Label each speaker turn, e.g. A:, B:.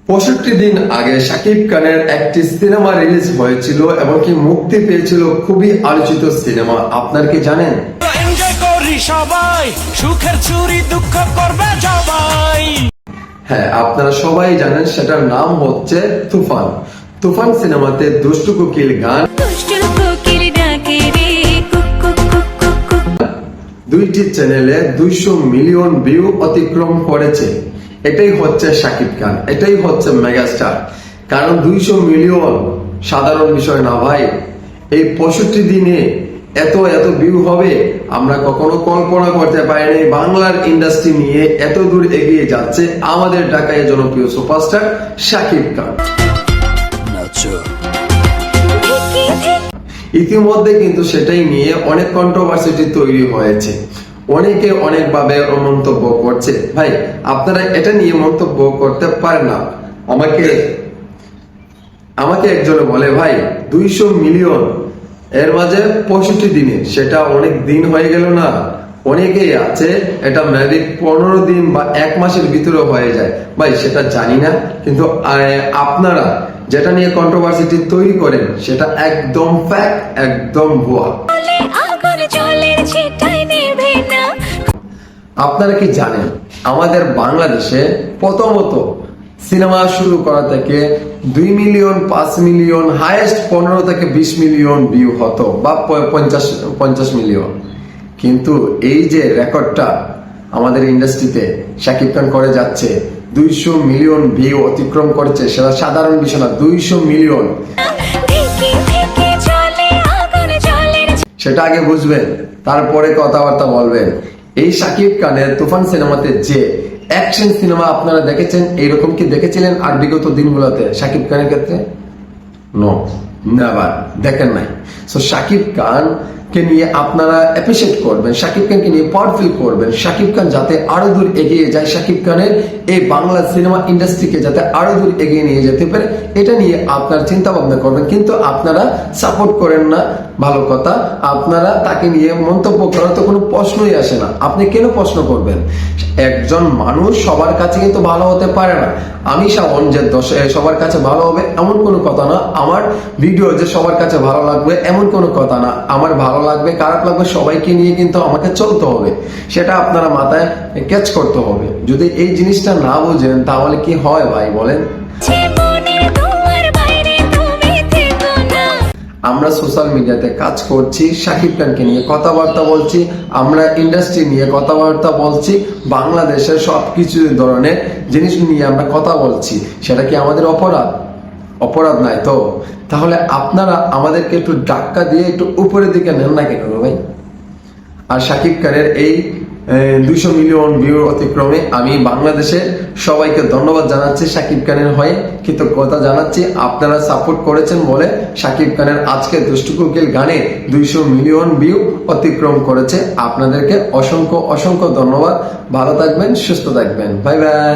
A: 65 দিন আগে শাকিব খানের একটি সিনেমা রিলিজ হয়েছিল এবং কি মুক্তি পেয়েছিল খুবই আলোচিত সিনেমা। আপনার কি জানেন?
B: এনজয় করি সবাই, সুখের চুরি দুঃখ করবে সবাই।
A: হ্যাঁ, আপনারা সবাই জানেন, সেটার নাম হচ্ছে তুফান। তুফান সিনেমাতে দুষ্টু কোকিল গান দুইটি চ্যানেলে 200 মিলিয়ন ভিউ অতিক্রম করেছে। এটাই হচ্ছে শাকিব খান, এটাই হচ্ছে মেগাস্টার। কারণ 200 মিলিয়ন সাধারণ বিষয় না ভাই। এই 65 দিনে এত এত ভিউ হবে আমরা কখনো কল্পনা করতে পারিনি। বাংলার ইন্ডাস্ট্রি নিয়ে এত দূর এগিয়ে যাচ্ছে আমাদের ঢাকায় জনপ্রিয় সুপারস্টার শাকিব খান। ইতিমধ্যে কিন্তু সেটাই নিয়ে অনেক কন্ট্রোভার্সি তৈরি হয়েছে। অনেকে অনেকভাবে মন্তব্য করছে। ভাই, আপনারা এটা নিয়ে মন্তব্য করতে পারেন না। আমাকে একজনে বলে, ভাই 200 মিলিয়ন এর মাঝে 65 দিনে, সেটা অনেক দিন হয়ে গেল না? অনেকেই আছে এটা মেবি 15 দিন বা 1 মাসের ভিতরে হয়ে যায়। ভাই সেটা জানি না, কিন্তু আপনারা যেটা নিয়ে কন্ট্রোভার্সি তৈরি করেন সেটা একদম ফ্যাক্ট, একদম ভুয়া। আপনারা কি জানেন আমাদের বাংলাদেশে প্রথমত সিনেমা শুরু করা থেকে 2 মিলিয়ন, 5 মিলিয়ন, হাইয়েস্ট 15 থেকে 20 মিলিয়ন ভিউ হতো বা 50 মিলিয়ন। কিন্তু এই যে রেকর্ডটা আমাদের ইন্ডাস্ট্রিতে শাকিব খান করে যাচ্ছে, 200 মিলিয়ন ভিউ অতিক্রম করেছে, সেটা সাধারণ বিষয় না। 200 মিলিয়ন, সেটা আগে বুঝবেন, তারপরে কথাবার্তা বলবেন। এই শাকিব খানের তুফান সিনেমাতে যে অ্যাকশন সিনেমা আপনারা দেখেছেন, এইরকম কি দেখেছিলেন আর বিগত দিনগুলোতে শাকিব খানের ক্ষেত্রে? নো, নেভার, দেখেন নাই। সো শাকিব খান কে নিয়ে আপনারা অ্যাপ্রিশিয়েট করবেন, শাকিব খানকে নিয়ে প্রাউড ফিল করবেন। শাকিব খান যাতে আরো দূর এগিয়ে যায়, শাকিব খানের এই বাংলা সিনেমা ইন্ডাস্ট্রিকে যাতে আরো দূর এগিয়ে নিয়ে যেতে পারে, এটা নিয়ে আপনারা চিন্তা ভাবনা করবেন। কিন্তু আপনারা সাপোর্ট করেন না, ভালো কথা। আপনারা তাকে নিয়ে মন্তব্য করার তো কোনো প্রশ্নই আসে না। আপনি কেন প্রশ্ন করবেন? একজন মানুষ সবার কাছে কিন্তু ভালো হতে পারে না। আমি শ্রাবণ যে সবার কাছে ভালো হবে এমন কোনো কথা না। আমার ভিডিও যে সবার কাছে ভালো লাগবে এমন কোনো কথা না। আমার ভালো লাগবে, খারাপ লাগবে, সবাইকে নিয়ে কিন্তু আমাকে চলতে হবে। সেটা আপনারা মাথায় ক্যাচ করতে হবে। যদি এই জিনিসটা না বুঝেন তাহলে কি হয় ভাই বলেন? আমরা সোশ্যাল মিডিয়াতে কাজ করছি, শাকিব খানকে নিয়ে কথাবার্তা বলছি, আমরা ইন্ডাস্ট্রি নিয়ে কথাবার্তা বলছি, বাংলাদেশের সবকিছু ধরনের জিনিস নিয়ে আমরা কথা বলছি। সেটা কি আমাদের অপরাধ? অপরাধ নাই তো। তাহলে আপনারা আমাদেরকে একটু ধাক্কা দিয়ে একটু উপরের দিকে নেন না কেন ভাই? আর শাকিব খানের এই 200 মিলিয়ন ভিউ অতিক্রমে আমি বাংলাদেশের সবাইকে ধন্যবাদ জানাচ্ছি, শাকিব খানের হয়ে কৃতজ্ঞতা জানাচ্ছি। আপনারা সাপোর্ট করেছেন বলে শাকিব খানের আজকে দুষ্টু কোকিল গানে 200 মিলিয়ন ভিউ অতিক্রম করেছে। আপনাদেরকে অসংখ্য অসংখ্য ধন্যবাদ। ভালো থাকবেন, সুস্থ থাকবেন। Bye bye.